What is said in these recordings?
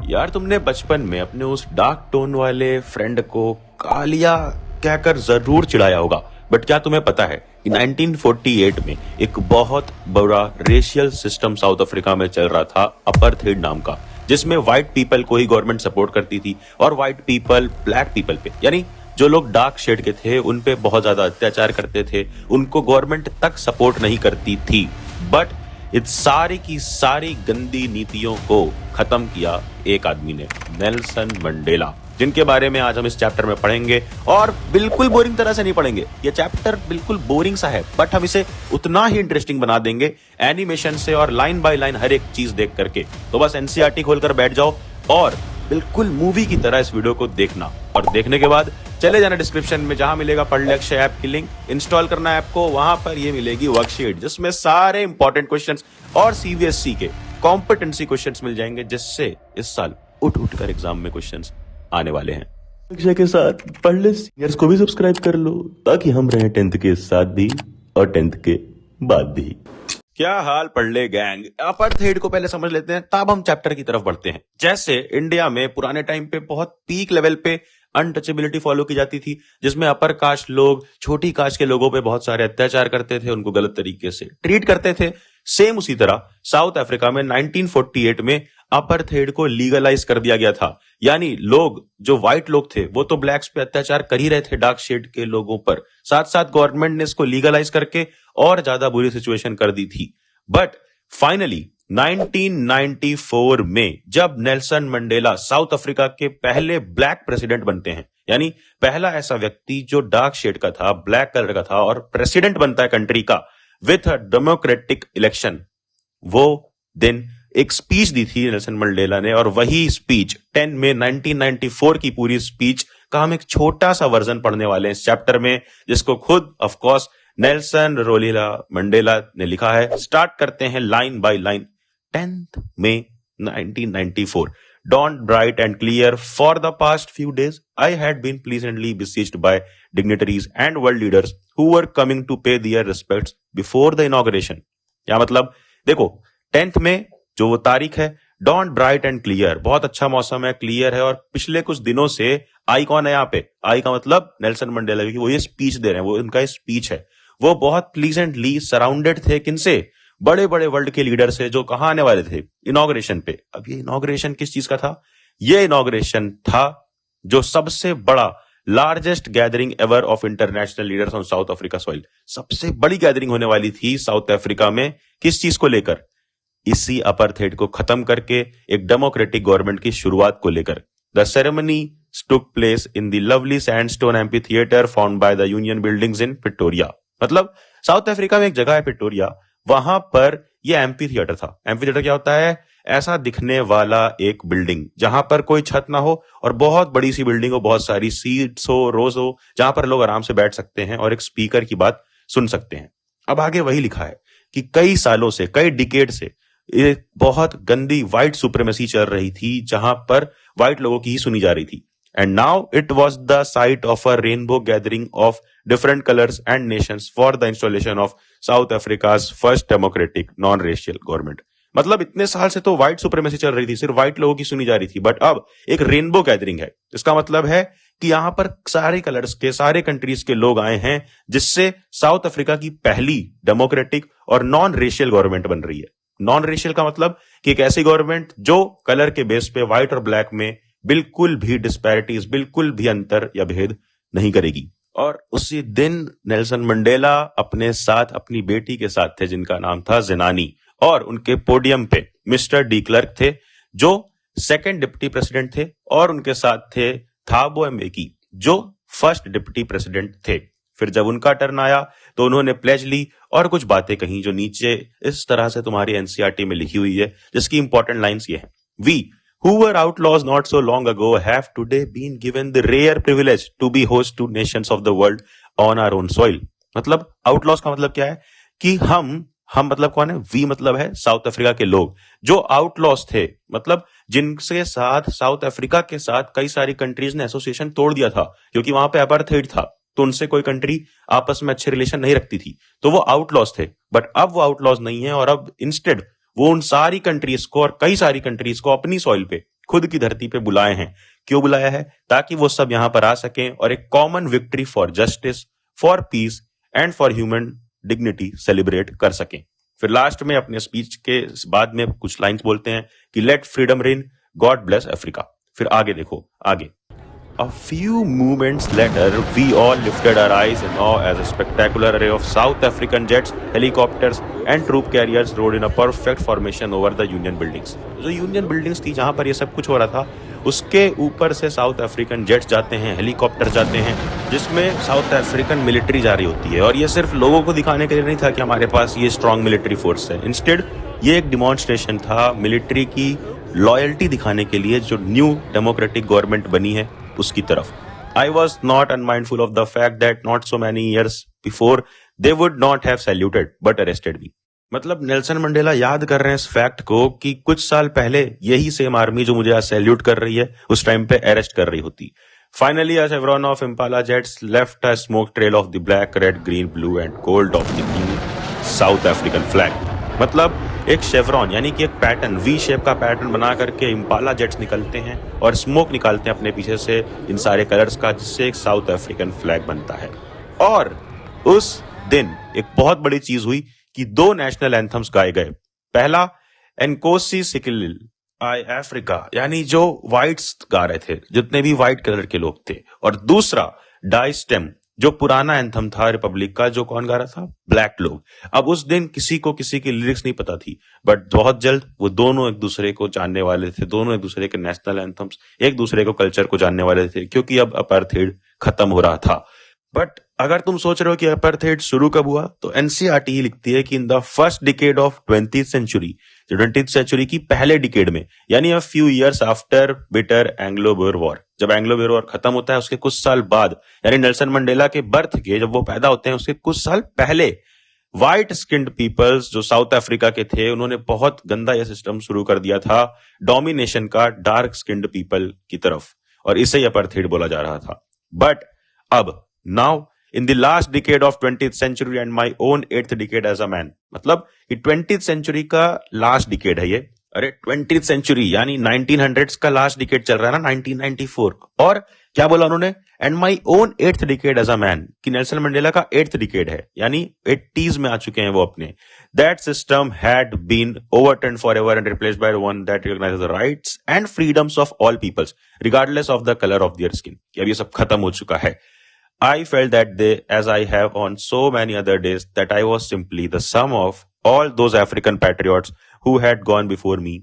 यार तुमने बचपन में अपने उस डार्क टोन वाले फ्रेंड को कालिया कहकर जरूर चिढ़ाया होगा, बट क्या तुम्हें पता है कि 1948 में एक बहुत बड़ा रेशियल सिस्टम साउथ अफ्रीका में चल रहा था, अपार्थाइड नाम का, जिसमें व्हाइट पीपल को ही गवर्नमेंट सपोर्ट करती थी और व्हाइट पीपल ब्लैक पीपल पे, यानी जो लोग डार्क शेड के थे उन पे बहुत ज्यादा अत्याचार करते थे, उनको गवर्नमेंट तक सपोर्ट नहीं करती थी। बट इस सारी की सारी गंदी नीतियों को खत्म किया एक आदमी ने, नेल्सन मंडेला, जिनके बारे में आज हम इस चैप्टर में पढ़ेंगे। और बिल्कुल बोरिंग तरह से नहीं पढ़ेंगे, ये चैप्टर बिल्कुल बोरिंग सा है, बट हम इसे उतना ही इंटरेस्टिंग बना देंगे एनिमेशन से और लाइन बाय लाइन हर एक चीज देख करके। तो बस एनसीईआरटी खोलकर बैठ जाओ और बिल्कुल मूवी की तरह इस वीडियो को देखना, और देखने के बाद चले जाना डिस्क्रिप्शन में, जहां मिलेगा पढ़लेक्चर ऐप की लिंक, इंस्टॉल करना ऐप को, वहां पर ये मिलेगी वर्कशीट जिसमें सारे इंपॉर्टेंट क्वेश्चंस और सीबीएसई के कॉम्पिटेंसी क्वेश्चंस मिल जाएंगे, जिससे इस साल उठ उठ कर एग्जाम में क्वेश्चंस आने वाले हैं। शिक्षा के साथ पढ़ले सीनियर्स को भी सब्सक्राइब कर लो, ताकि हम रहे 10th के साथ भी और 10th के बाद भी। क्या हाल पढ़ले गैंग, अपार्थाइड को पहले समझ लेते हैं, तब हम चैप्टर की तरफ बढ़ते हैं। जैसे इंडिया में पुराने टाइम पे बहुत पीक लेवल पे अनटचेबिलिटी फॉलो की जाती थी, जिसमें अपर कास्ट लोग छोटी कास्ट के लोगों पे बहुत सारे अत्याचार करते थे, उनको गलत तरीके से ट्रीट करते थे। सेम उसी तरह साउथ अफ्रीका में 1948 में अपार्थाइड को लीगलाइज कर दिया गया था, यानी लोग जो व्हाइट लोग थे वो तो ब्लैक्स पे अत्याचार कर ही रहे थे डार्क शेड के लोगों पर, साथ साथ गवर्नमेंट ने इसको लीगलाइज करके और ज्यादा बुरी सिचुएशन कर दी थी। बट फाइनली 1994 में जब नेल्सन मंडेला साउथ अफ्रीका के पहले ब्लैक प्रेसिडेंट बनते हैं, यानी पहला ऐसा व्यक्ति जो डार्क शेड का था, ब्लैक कलर का था, और प्रेसिडेंट बनता है कंट्री का विथ अ डेमोक्रेटिक इलेक्शन, वो दिन एक स्पीच दी थी नेल्सन मंडेला ने, और वही स्पीच 10 में 1994 की पूरी स्पीच का हम एक छोटा सा वर्जन पढ़ने वाले हैं इस चैप्टर में, जिसको खुद ऑफ कोर्स नेल्सन रोलीला मंडेला ने लिखा है। स्टार्ट करते हैं line by line. 10th May 1994. Dawned bright and clear. For the past few days, I had been pleasantly besieged by dignitaries and world leaders who were coming to pay their respects before the inauguration. क्या मतलब? देखो, 10th में जो वो तारीख है, dawned bright and clear, बहुत अच्छा मौसम है, क्लियर है, और पिछले कुछ दिनों से आई कौन है यहाँ पे? आई का मतलब नेल्सन मंडेला, क्योंकि वो ये स्पीच दे रहे हैं, वो उनका स्पीच है। वो बहुत प्लीजेंटली सराउंडेड थे किनसे? बड़े बड़े वर्ल्ड के लीडर से, जो कहां आने वाले थे? इनॉग्रेशन पे। अब ये इनॉग्रेशन किस चीज का था? ये इनॉग्रेशन था जो सबसे बड़ा largest gathering ever of international leaders on south Africa soil, सबसे बड़ी गैदरिंग होने वाली थी साउथ अफ्रीका में। किस चीज को लेकर? इसी अपार्थाइड को खत्म करके एक डेमोक्रेटिक गवर्नमेंट की शुरुआत को लेकर। The ceremony took place in the lovely sandstone amphi theatre found by the union buildings in Pretoria. मतलब साउथ अफ्रीका में एक जगह है प्रिटोरिया, वहां पर ये एम्पी थिएटर था। एम्पी थिएटर क्या होता है? ऐसा दिखने वाला एक बिल्डिंग जहां पर कोई छत ना हो और बहुत बड़ी सी बिल्डिंग हो, बहुत सारी सीट्स हो, रोज हो, जहां पर लोग आराम से बैठ सकते हैं और एक स्पीकर की बात सुन सकते हैं। अब आगे वही लिखा है कि कई सालों से, कई डिकेड से एक बहुत गंदी व्हाइट सुप्रीमेसी चल रही थी, जहां पर व्हाइट लोगों की ही सुनी जा रही थी। And now it was the site of a rainbow gathering of different colors and nations for the installation of South Africa's first democratic non-racial government. मतलब इतने साल से तो व्हाइट सुप्रीमेसी चल रही थी, सिर्फ व्हाइट लोगों की सुनी जा रही थी, बट अब एक रेनबो गैदरिंग है। इसका मतलब है कि यहां पर सारे कलर्स के, सारे कंट्रीज के लोग आए हैं, जिससे साउथ अफ्रीका की पहली डेमोक्रेटिक और नॉन रेशियल गवर्नमेंट बन रही है। नॉन रेशियल का मतलब कि एक ऐसी गवर्नमेंट जो कलर के बेस पे व्हाइट और ब्लैक में बिल्कुल भी डिस्पैरिटीज, बिल्कुल भी अंतर या भेद नहीं करेगी। और उसी दिन नेल्सन मंडेला अपने साथ अपनी बेटी के साथ थे, जिनका नाम था ज़ेनानी, और उनके पोडियम पे मिस्टर डी क्लर्क थे, जो सेकंड डिप्टी प्रेसिडेंट थे, और उनके साथ थे थाबो म्बेकी, जो फर्स्ट डिप्टी प्रेसिडेंट थे। फिर जब उनका टर्न आया तो उन्होंने प्लेज ली और कुछ बातें कही, जो नीचे इस तरह से तुम्हारी एनसीईआरटी में लिखी हुई है, जिसकी इंपॉर्टेंट लाइंस ये हैं। We who were outlaws not so long ago have today been given the rare privilege to be host to nations of the world on our own soil. मतलब outlaws का मतलब क्या है? कि हम मतलब कौन है? वी मतलब है साउथ अफ्रीका के लोग, जो आउटलॉस थे, मतलब जिनके साथ साउथ अफ्रीका के साथ कई सारी कंट्रीज ने एसोसिएशन तोड़ दिया था, क्योंकि वहां पे अपार्थाइड था, तो उनसे कोई कंट्री आपस में अच्छे रिलेशन नहीं रखती थी, तो वो आउटलॉस थे। बट अब वो आउटलॉस नहीं है, और अब इंस्टेड वो उन सारी कंट्रीज को और कई सारी कंट्रीज को अपनी सॉइल पे खुद की धरती पे बुलाए हैं। क्यों बुलाया है? ताकि वो सब यहां पर आ सकें और एक common victory for justice, for piece and for human dignity celebrate कर सकें। फिर लास्ट में अपने स्पीच के बाद में कुछ लाइंस बोलते हैं कि let freedom reign, God bless Africa. फिर आगे देखो, आगे A few moments later, we all lifted our eyes in awe as a spectacular array of South African jets, helicopters and troop carriers rode in a perfect formation over the Union buildings. जो union buildings थी जहां पर ये सब कुछ हो रहा था, उसके ऊपर से साउथ अफ्रीकन जेट्स जाते हैं, हेलीकॉप्टर जाते हैं, जिसमें साउथ अफ्रीकन मिलिट्री जा रही होती है। और ये सिर्फ लोगों को दिखाने के लिए नहीं था कि हमारे पास ये स्ट्रॉन्ग मिलिट्री फोर्स है। इंस्टेड ये एक डिमॉन्स्ट्रेशन था मिलिट्री की लॉयल्टी दिखाने के लिए जो न्यू डेमोक्रेटिक गवर्नमेंट बनी है उसकी तरफ। I was not unmindful of the fact that not so many years before they would not have saluted but arrested me. मतलब नेल्सन मंडेला याद कर रहे हैं इस फैक्ट को कि कुछ साल पहले यही सेम आर्मी जो मुझे आज सैल्यूट कर रही है उस टाइम पे अरेस्ट कर रही होती। Finally, a chevron of Impala jets left a smoke trail of the black, red, green, blue and gold of the King South African flag. मतलब एक शेवरॉन यानी कि एक पैटर्न, वी शेप का पैटर्न बना करके इम्पाला जेट्स निकलते हैं और स्मोक निकालते हैं अपने पीछे से इन सारे कलर्स का, जिससे एक साउथ अफ्रीकन फ्लैग बनता है। और उस दिन एक बहुत बड़ी चीज हुई कि दो नेशनल एंथम्स गाए गए। पहला एनकोसी सिकिलिल आई अफ्रीका, यानी जो व्हाइट्स गा रहे थे, जितने भी व्हाइट कलर के लोग थे, और दूसरा डाई स्टेम जो पुराना एंथम था रिपब्लिक का, जो कौन गा रहा था? ब्लैक लोग। अब उस दिन किसी को किसी की लिरिक्स नहीं पता थी, बट बहुत जल्द वो दोनों एक दूसरे को जानने वाले थे, दोनों एक दूसरे के नेशनल एंथम्स, एक दूसरे को कल्चर को जानने वाले थे, क्योंकि अब अपार्थाइड खत्म हो रहा था। बट अगर तुम सोच रहे हो कि अपार्थाइड शुरू कब हुआ, तो एनसीईआरटी ही लिखती है कि in the first decade of 20th century, 20th century की पहले डिकेड में, यानी a few years after bitter Anglo Boer war. जब एंग्लो-बोयर वॉर खत्म होता है उसके कुछ साल बाद, यानी नेल्सन मंडेला के बर्थ के, जब वो पैदा होते हैं उसके कुछ साल पहले, व्हाइट स्किन्ड पीपल्स जो साउथ अफ्रीका के थे, उन्होंने बहुत गंदा यह सिस्टम शुरू कर दिया था डोमिनेशन का डार्क स्किन्ड पीपल की तरफ, और इसे अपार्थाइड बोला जा रहा था। बट अब now in the last decade of 20th century and my own 8th decade as a man, मतलब ये 20th century का लास्ट डिकेड है ये। अरे 20th century यानी 1900s का लास्ट डिकेड चल रहा है ना, 1994। और क्या बोला उन्होंने? And my own 8th decade as a man, कि नेल्सन मंडेला का 8th डिकेड है, यानी 80s में आ चुके हैं वो अपने। That system had been overturned forever and replaced by one that recognizes the rights and freedoms of all peoples regardless of the color of their skin। अब ये सब खत्म हो चुका है। I felt that day, as I have on so many other days, that I was simply the sum of all those African patriots who had gone before me।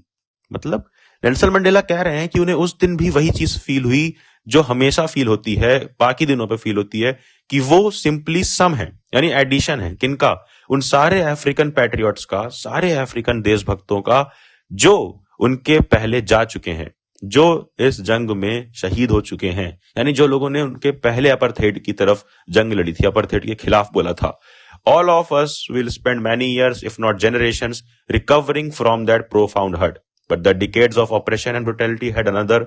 मतलब Nelson Mandela कह रहे हैं कि उन्हें उस दिन भी वही चीज फील हुई जो हमेशा फील होती है, बाकी दिनों पे फील होती है, कि वो सिंपली सम है, यानी एडिशन है। किनका? उन सारे अफ्रीकन पैट्रियट्स का, सारे अफ्रीकन देशभक्तों का जो उनके पहले जा चुके हैं, जो इस जंग में शहीद हो चुके हैं, यानी जो लोगों ने उनके पहले अपार्थाइड की तरफ जंग लड़ी थी, अपार्थाइड के खिलाफ बोला था। All of us will spend many years, if not generations, recovering from that profound hurt. But the decades of oppression and brutality had another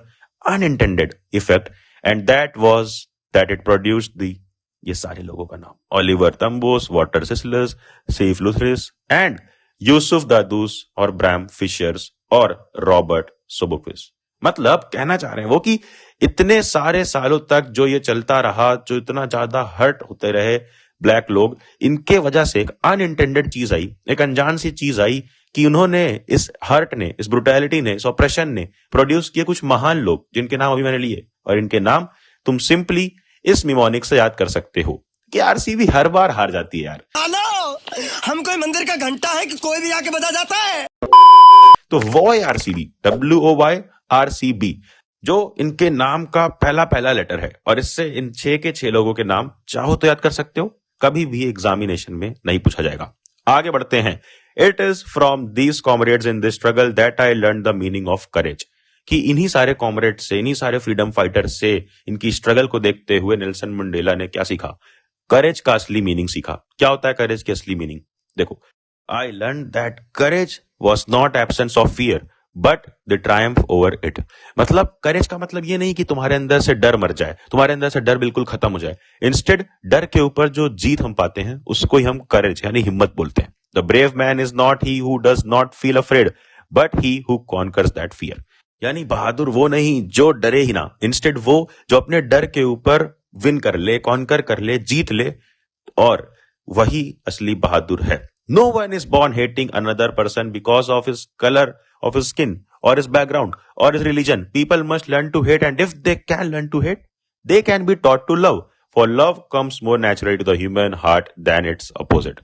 unintended effect, and that was that it produced the, ये सारे लोगों का नाम, Oliver Tambos, Walter Sisler, Seif Luthris, and Yusuf दादूस और Bram fishers और Robert सोबोक्विस। मतलब कहना चाह रहे हैं वो कि इतने सारे सालों तक जो ये चलता रहा, जो इतना ज्यादा हर्ट होते रहे ब्लैक लोग, इनके वजह से एक अनइंटेंडेड चीज आई, एक अनजान सी चीज आई कि उन्होंने, इस हर्ट ने, इस ब्रुटैलिटी ने, इस ऑपरेशन ने प्रोड्यूस किए कुछ महान लोग, जिनके नाम अभी मैंने लिए, और इनके नाम तुम सिंपली इस निमोनिक से याद कर सकते हो। कि आरसीबी हर बार हार जाती है यार। हम कोई मंदिर का घंटा है कि कोई भी आके बजा जाता है। तो वॉय आरसीबी, WOY RCB, जो इनके नाम का पहला लेटर है, और इससे इन 6 के 6 लोगों के नाम चाहो तो याद कर सकते हो, कभी भी एग्जामिनेशन में नहीं पूछा जाएगा। आगे बढ़ते हैं। It is from these comrades in this struggle that I learn the meaning of courage, कि इन्हीं सारे कॉमरेड से, इन्हीं सारे फ्रीडम फाइटर्स से, इनकी स्ट्रगल को देखते हुए नेल्सन मंडेला ने क्या सीखा? करेज का असली मीनिंग सीखा। क्या होता है करेज की असली मीनिंग? देखो, I learn that courage was not absence of fear but the Triumph over it. मतलब करेज का मतलब ये नहीं कि तुम्हारे अंदर से डर मर जाए, तुम्हारे अंदर से डर बिल्कुल खत्म हो जाए। इंस्टेड डर के ऊपर जो जीत हम पाते हैं उसको ही हम करेज यानी हिम्मत बोलते हैं। The brave man is not he who does not feel afraid but he who conquers that fear. यानी बहादुर वो नहीं जो डरे ही ना, इंस्टेड वो जो अपने डर के ऊपर विन कर ले, कॉन्कर कर ले, जीत ले, और वही असली बहादुर है। No one is born hating another person because of his colour of his skin और हिज बैकग्राउंड और his religion. People must learn to hate, and if they can learn to hate, they can be taught to love, for love comes more naturally to the human heart than its opposite।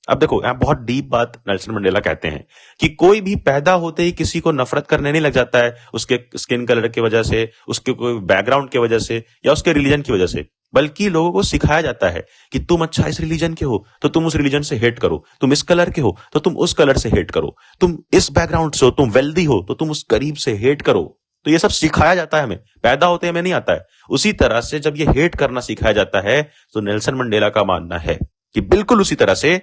अब देखो, यहां बहुत deep बात Nelson Mandela कहते हैं कि कोई भी पैदा होते ही किसी को नफरत करने नहीं लग जाता है उसके स्किन कलर की वजह से, उसके कोई बैकग्राउंड की वजह से या उसके रिलीजन की वजह से, बल्कि लोगों को सिखाया जाता है कि तुम अच्छा इस रिलीजन के हो तो तुम उस रिलीजन से हेट करो, तुम इस कलर के हो तो तुम उस कलर से हेट करो, तुम इस बैकग्राउंड से हो, तुम वेल्दी हो तो तुम उस गरीब से हेट करो। तो ये सब सिखाया जाता है हमें, पैदा होते हमें नहीं आता है। उसी तरह से जब ये हेट करना सिखाया जाता है तो नेल्सन मंडेला का मानना है कि बिल्कुल उसी तरह से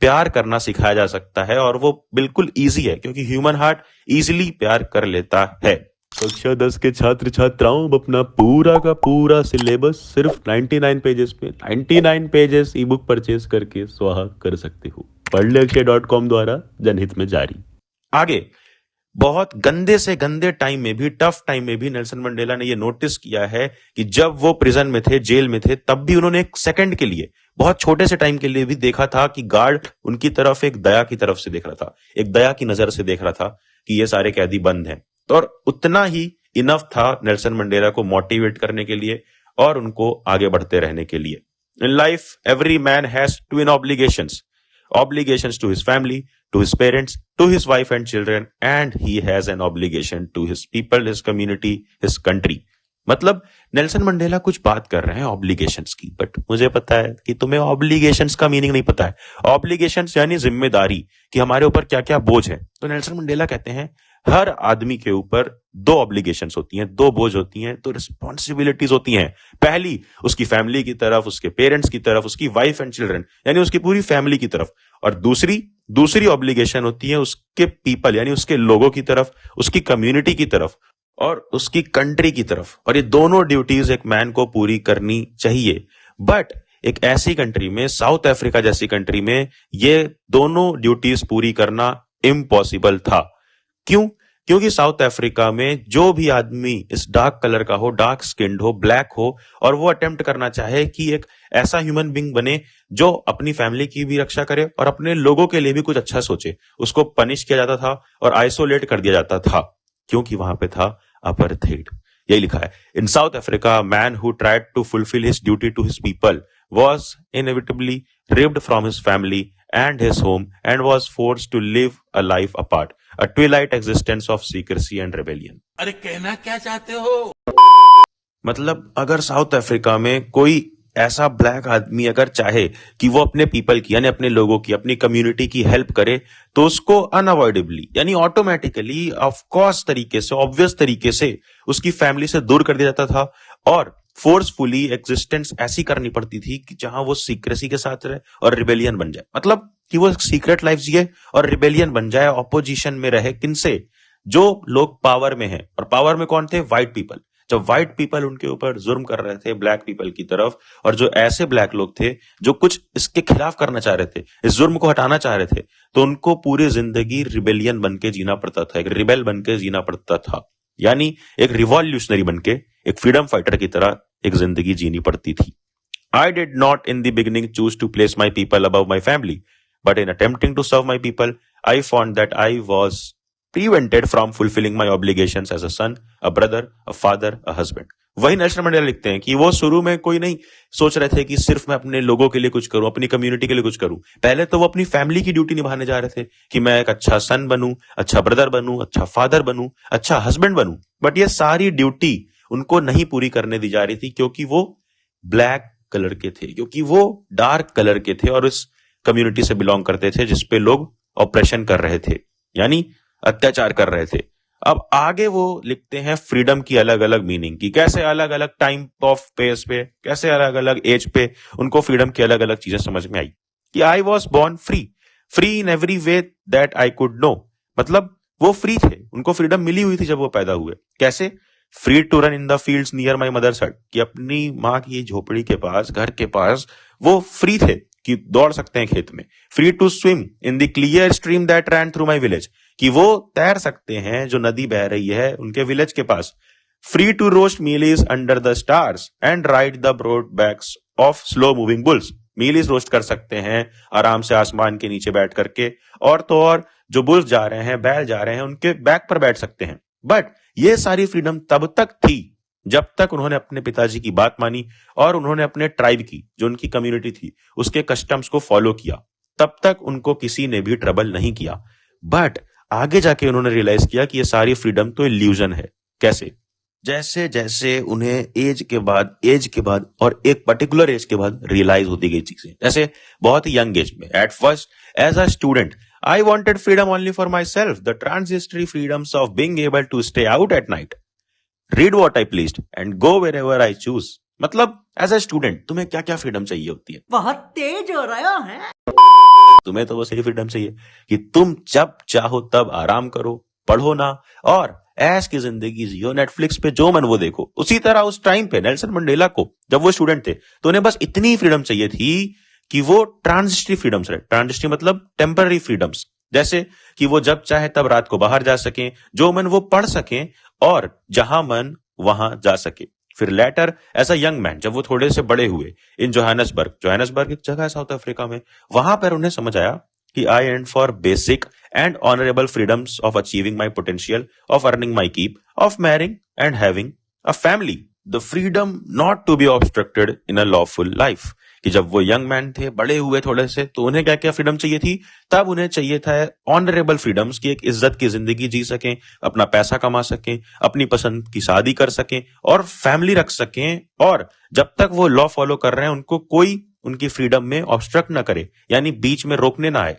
प्यार करना सिखाया जा सकता है, और वो बिल्कुल इजी है क्योंकि ह्यूमन हार्ट इजीली प्यार कर लेता है। कक्षा 10 के छात्र छात्राओं, अपना पूरा का पूरा सिलेबस सिर्फ 99 पेजेस पे 99 पेजेस ई बुक परचेज करके स्वाहा कर सकते हो। पढ़लेअक्षय.com द्वारा जनहित में जारी। आगे, बहुत गंदे से गंदे टाइम में भी, टफ टाइम में भी नेल्सन मंडेला ने ये नोटिस किया है कि जब वो प्रिजन में थे, जेल में थे, तब भी उन्होंने एक सेकंड के लिए, बहुत छोटे से टाइम के लिए भी देखा था कि गार्ड उनकी तरफ एक दया की तरफ से देख रहा था, एक दया की नजर से देख रहा था कि ये सारे कैदी बंद हैं। तो और उतना ही इनफ था नेल्सन मंडेला को मोटिवेट करने के लिए और उनको आगे बढ़ते रहने के लिए। In life every man has twin obligations to his family, to his parents, to his wife and children, and he has an obligation to his people, his community, his country। मतलब नेल्सन मंडेला कुछ बात कर रहे हैं obligations की, but मुझे पता है कि तुम्हें ऑब्लिगेशंस का मीनिंग नहीं पता है। ऑब्लिगेशंस यानी जिम्मेदारी, कि हमारे ऊपर क्या क्या बोझ है। तो नेल्सन मंडेला कहते हैं हर आदमी के ऊपर दो ऑब्लिगेशंस होती हैं, दो बोझ होती हैं, दो रिस्पॉन्सिबिलिटीज होती हैं। पहली उसकी फैमिली की तरफ, उसके पेरेंट्स की तरफ, उसकी वाइफ एंड चिल्ड्रन यानी उसकी पूरी फैमिली की तरफ, और दूसरी ऑब्लिगेशन होती है उसके पीपल यानी उसके लोगों की तरफ, उसकी कम्युनिटी की तरफ और उसकी कंट्री की तरफ। और ये दोनों ड्यूटीज एक मैन को पूरी करनी चाहिए। बट एक ऐसी कंट्री में, साउथ अफ्रीका जैसी कंट्री में, ये दोनों ड्यूटीज पूरी करना इम्पॉसिबल था। क्यों? क्योंकि साउथ अफ्रीका में जो भी आदमी इस डार्क कलर का हो, डार्क स्किन्ड हो, ब्लैक हो, और वो अटेम्प्ट करना चाहे कि एक ऐसा ह्यूमन बीइंग बने जो अपनी फैमिली की भी रक्षा करे और अपने लोगों के लिए भी कुछ अच्छा सोचे, उसको पनिश किया जाता था और आइसोलेट कर दिया जाता था, क्योंकि वहां पे था अपार्थाइड। यही लिखा है, in South Africa man who tried to fulfil his duty to his people was inevitably ripped from his family and his home and was forced to live a life apart, a twilight existence of secrecy and rebellion। अरे कहना क्या चाहते हो? मतलब अगर south Africa में कोई ऐसा ब्लैक आदमी अगर चाहे कि वो अपने पीपल की यानी अपने लोगों की, अपनी कम्युनिटी की हेल्प करे, तो उसको अनअवॉइडेबली यानी ऑटोमेटिकली, ऑफ कोर्स तरीके से, ऑब्वियस तरीके से उसकी फैमिली से दूर कर दिया जाता था और फोर्सफुली एग्जिस्टेंस ऐसी करनी पड़ती थी कि जहां वो सीक्रेसी के साथ रहे और रिबेलियन बन जाए। मतलब कि वो सीक्रेट लाइफ जिए और रिबेलियन बन जाए, ऑपोजिशन में रहे। किनसे? जो लोग पावर में हैं। और पावर में कौन थे? White people. जब व्हाइट पीपल उनके ऊपर जुर्म कर रहे थे ब्लैक पीपल की तरफ, और जो ऐसे ब्लैक लोग थे जो कुछ इसके खिलाफ करना चाह रहे थे, इस जुर्म को हटाना चाह रहे थे, तो उनको पूरी जिंदगी रिबेलियन बन के जीना पड़ता था, एक रिबेल बन के जीना पड़ता था, यानी एक रिवॉल्यूशनरी बन के, एक फ्रीडम फाइटर की तरह एक जिंदगी जीनी पड़ती थी। I did not in the beginning choose to place my people above my family, but in attempting to serve my people, I found that I was prevented from fulfilling my obligations as a son, a brother, a father, a husband। वही Nelson Mandela लिखते हैं कि वो शुरू में कोई नहीं सोच रहे थे कि सिर्फ मैं अपने लोगों के लिए कुछ करूं, अपनी कम्युनिटी के लिए कुछ करूं। पहले तो वो अपनी फैमिली की ड्यूटी निभाने जा रहे थे कि मैं एक अच्छा सन बनूं, अच्छा ब्रदर बनूं, अच्छा फादर बनूं, अच्छा हस्बैंड बनूं। बट ये सारी ड्यूटी उनको नहीं पूरी करने दी जा रही थी क्योंकि वो ब्लैक कलर के थे, क्योंकि वो डार्क कलर के थे और इस कम्युनिटी से बिलोंग करते थे जिसपे लोग ऑपरेशन कर रहे थे, यानी अत्याचार कर रहे थे। अब आगे वो लिखते हैं फ्रीडम की अलग अलग मीनिंग की, कैसे अलग अलग टाइम ऑफ पेस पे, कैसे अलग अलग एज पे उनको फ्रीडम की अलग अलग चीजें समझ में आई कि I was born free in every way that I could know. मतलब वो फ्री थे, उनको फ्रीडम मिली हुई थी जब वो पैदा हुए। कैसे? Free to run in the fields near my mother's hut, कि अपनी माँ की झोपड़ी के पास, घर के पास वो फ्री थे कि दौड़ सकते हैं खेत में। Free to swim in the clear stream that ran through my village, कि वो तैर सकते हैं जो नदी बह रही है उनके विलेज के पास। Free to roast mealies under the stars and ride the broad backs of slow moving bulls. Mealies roast कर सकते हैं आराम से आसमान के नीचे बैठ करके, और तो और जो बुल्स जा रहे हैं, बैल जा रहे हैं, उनके बैक पर बैठ सकते हैं। बट ये सारी फ्रीडम तब तक थी जब तक उन्होंने अपने पिताजी की बात मानी और उन्होंने अपने ट्राइब की, जो उनकी कम्युनिटी थी, उसके कस्टम्स को फॉलो किया। तब तक उनको किसी ने भी ट्रबल नहीं किया। बट आगे जाके उन्होंने रियलाइज किया कि ये सारी फ्रीडम तो इल्यूजन है। कैसे? जैसे जैसे उन्हें एज के बाद और एक पर्टिकुलर एज के बाद रियलाइज होती गई चीजें, जैसे बहुत ही यंग एज में, at first as a student I wanted freedom only for myself, the transitory freedoms of being able to stay out at night, read what I pleased and go wherever I choose. मतलब as a student तुम्हें क्या क्या freedom चाहिए होती है? बहुत तेज हो रहा है। तुम्हें तो बस यही फ्रीडम चाहिए कि तुम जब चाहो तब आराम करो, पढ़ो ना, और ऐश की जिंदगी जियो, नेटफ्लिक्स पे जो मन वो देखो। उसी तरह उस टाइम पे नेल्सन मंडेला को, जब वो स्टूडेंट थे, तो उन्हें बस इतनी फ्रीडम चाहिए थी कि वो ट्रांजिस्टरी फ्रीडम्स रहे। ट्रांजिस्टरी मतलब टेम्पररी फ्रीडम्स, जैसे कि वो जब चाहे तब रात को बाहर जा सकें, जो मन वो पढ़ सकें, और जहां मन वहां जा सके। फिर later as a young man, जब वो थोड़े से बड़े हुए, इन जोहान्सबर्ग एक जगह है साउथ अफ्रीका में, वहां पर उन्हें समझ आया कि yearned for basic and honourable freedoms of achieving my potential, of earning my keep, of marrying and having a family, the freedom not to be obstructed in a lawful life. कि जब वो young man थे, बड़े हुए थोड़े से, तो उन्हें क्या क्या फ्रीडम चाहिए थी? तब उन्हें चाहिए था ऑनरेबल फ्रीडम्स, की एक इज्जत की जिंदगी जी सकें, अपना पैसा कमा सकें, अपनी पसंद की शादी कर सकें और फैमिली रख सकें, और जब तक वो लॉ फॉलो कर रहे हैं उनको कोई उनकी फ्रीडम में ऑब्स्ट्रक्ट ना करे, यानी बीच में रोकने ना आए।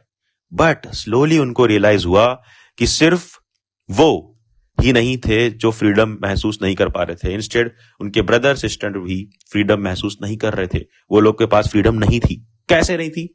बट स्लोली उनको रियलाइज हुआ कि सिर्फ वो ही नहीं थे जो फ्रीडम महसूस नहीं कर पा रहे थे। इंस्टेड उनके ब्रदर सिस्टर भी फ्रीडम महसूस नहीं कर रहे थे। वो लोग के पास फ्रीडम नहीं थी। कैसे नहीं थी?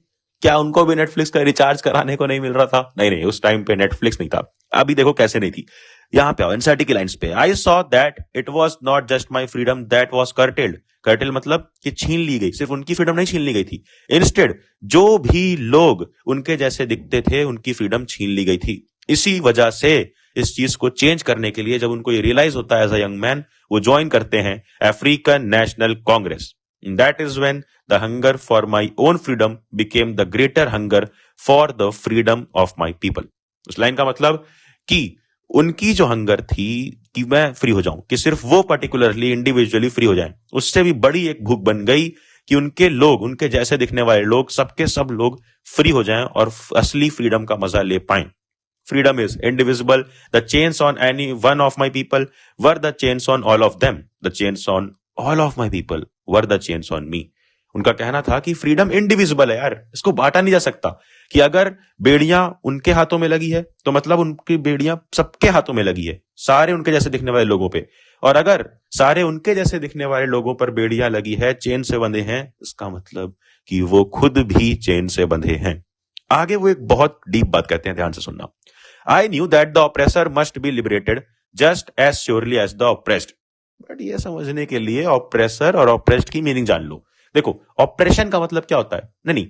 क्या उनको भी नेटफ्लिक्स का रिचार्ज कराने को नहीं मिल रहा था? नहीं, उस टाइम पे नेटफ्लिक्स नहीं था। अभी देखो कैसे नहीं थी। यहां पे आओ, एनसीईआरटी की लाइंस पे। I saw that it was not just my freedom that was curtailed. Cartel मतलब कि छीन ली गई। सिर्फ उनकी फ्रीडम नहीं छीन ली गई थी, इंस्टेड जो भी लोग उनके जैसे दिखते थे उनकी फ्रीडम छीन ली गई थी। इसी वजह से इस चीज को चेंज करने के लिए जब उनको ये रियलाइज होता है एज अ यंग मैन, वो ज्वाइन करते हैं African national Congress. That is when the hunger for my own freedom became the greater hunger for the freedom of my people. उस लाइन का मतलब कि उनकी जो हंगर थी कि मैं फ्री हो जाऊं, कि सिर्फ वो पर्टिकुलरली इंडिविजुअली फ्री हो जाएं, उससे भी बड़ी एक भूख बन गई कि उनके लोग, उनके जैसे दिखने वाले लोग, सबके सब लोग फ्री हो जाएं और असली फ्रीडम का मजा ले पाएं। Freedom is indivisible. The chains on any one of my people were the chains on all of them. The chains on all of my people were the chains on me. उनका कहना था कि freedom indivisible है यार, इसको बांटा नहीं जा सकता। कि अगर बेड़ियां उनके हाथों में लगी है तो मतलब उनकी बेड़ियां सबके हाथों में लगी है, सारे उनके जैसे दिखने वाले लोगों पे। और अगर सारे उनके जैसे दिखने वाले लोगों पर बेड़ियां लगी है, चेन से बंधे हैं, इसका मतलब कि वो खुद भी चेन से बंधे हैं। आगे वो एक बहुत डीप बात कहते हैं, ध्यान से सुनना। I knew that the oppressor must be liberated just as surely as the oppressed. But ये समझने के लिए ऑप्रेसर और ऑप्रेस्ड की मीनिंग जान लो। देखो, ऑपरेशन का मतलब क्या होता है? नहीं,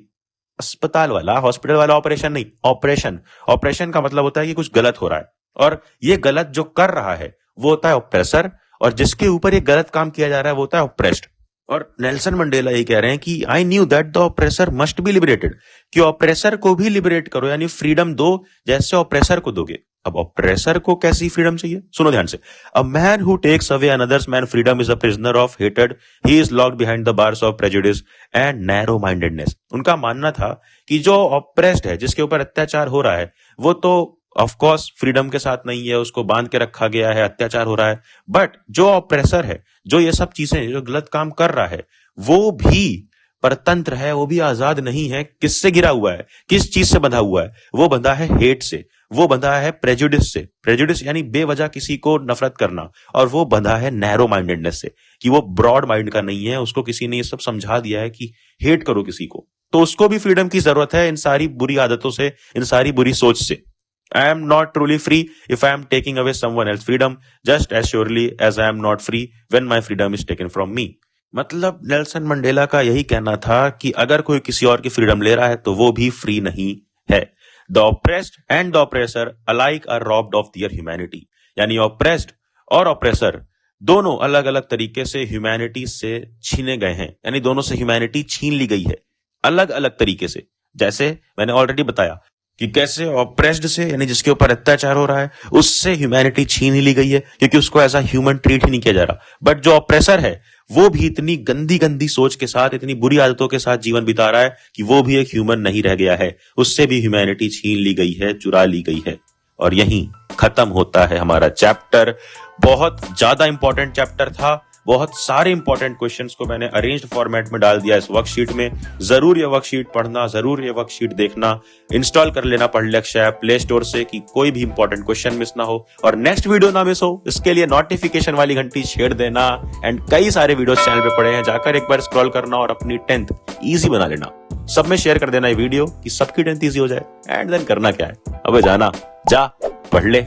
अस्पताल वाला, हॉस्पिटल वाला ऑपरेशन नहीं, ऑपरेशन। ऑपरेशन का मतलब होता है कि कुछ गलत हो रहा है, और ये गलत जो कर रहा है वो होता है ऑप्रेसर, और जिसके ऊपर ये गलत काम किया जा रहा है वो होता है ऑप्रेस्ड। और नेल्सन मंडेला ये कह रहे हैं कि I knew that the oppressor must be liberated, कि ऑप्रेसर को भी लिबरेट करो, यानी फ्रीडम दो जैसे ऑप्रेसर को दोगे। अब ऑप्रेसर को कैसी फ्रीडम चाहिए? सुनो ध्यान से। A man who takes away another's man freedom is a prisoner of हेटेड, he is locked behind the bars of prejudice and narrow mindedness. उनका मानना था कि जो ऑप्रेस्ड है, जिसके ऊपर अत्याचार हो रहा है, वो तो ऑफ कोर्स फ्रीडम के साथ नहीं है, उसको बांध के रखा गया है, अत्याचार हो रहा है। बट जो ऑप्रेसर है, जो ये सब चीजें, जो गलत काम कर रहा है, वो भी परतंत्र है, वो भी आजाद नहीं है। किससे गिरा हुआ है? किस चीज से बंधा हुआ है? वो बंधा है हेट से, वो बंधा है प्रेजुडिस से। प्रेजुडिस यानी बेवजह किसी को नफरत करना, और वो बंधा है नैरो माइंडेडनेस से, कि वो ब्रॉड माइंड का नहीं है, उसको किसी ने ये सब समझा दिया है कि हेट करो किसी को, तो उसको भी फ्रीडम की जरूरत है इन सारी बुरी आदतों से, इन सारी बुरी सोच से। I am not truly free if I am taking away someone else's freedom, just as surely as I am not free when my freedom is taken from me. मतलब नेल्सन मंडेला का यही कहना था कि अगर कोई किसी और की फ्रीडम ले रहा है तो वो भी फ्री नहीं है। The oppressed and the oppressor alike are robbed of their humanity. यानी ऑप्रेस्ड और ऑप्रेसर दोनों अलग अलग तरीके से ह्यूमैनिटी से छीने गए हैं, यानी दोनों से ह्यूमैनिटी छीन ली गई है अलग अलग तरीके से। जैसे मैंने ऑलरेडी बताया कि कैसे ऑप्रेस्ड से, यानी जिसके ऊपर अत्याचार हो रहा है, उससे ह्यूमैनिटी छीन ही ली गई है क्योंकि उसको एज अ ह्यूमन ट्रीट ही नहीं किया जा रहा। बट जो ऑप्रेसर है वो भी इतनी गंदी गंदी सोच के साथ, इतनी बुरी आदतों के साथ जीवन बिता रहा है कि वो भी एक ह्यूमन नहीं रह गया है, उससे भी ह्यूमैनिटी छीन ली गई है, चुरा ली गई है। और यहीं खत्म होता है हमारा चैप्टर। बहुत ज्यादा इंपॉर्टेंट चैप्टर था, बहुत सारे इंपॉर्टेंट क्वेश्चंस को मैंने अरेंज्ड फॉर्मेट में डाल दिया इस वर्कशीट में। जरूर ये वर्कशीट पढ़ना, जरूर ये वर्कशीट देखना, इंस्टॉल कर लेना पढ़लेक्स ऐप प्ले स्टोर से कि कोई भी इंपॉर्टेंट क्वेश्चन मिस ना हो और नेक्स्ट वीडियो ना मिस हो। इसके लिए नोटिफिकेशन वाली घंटी छेड़ देना। एंड कई सारे वीडियोस चैनल पे पड़े हैं, जाकर एक बार स्क्रॉल करना और अपनी 10th इजी बना लेना। सब में शेयर कर देना ये वीडियो कि सबकी 10th इजी हो जाए। एंड देन करना क्या है, अबे जाना, जा पढ़ ले।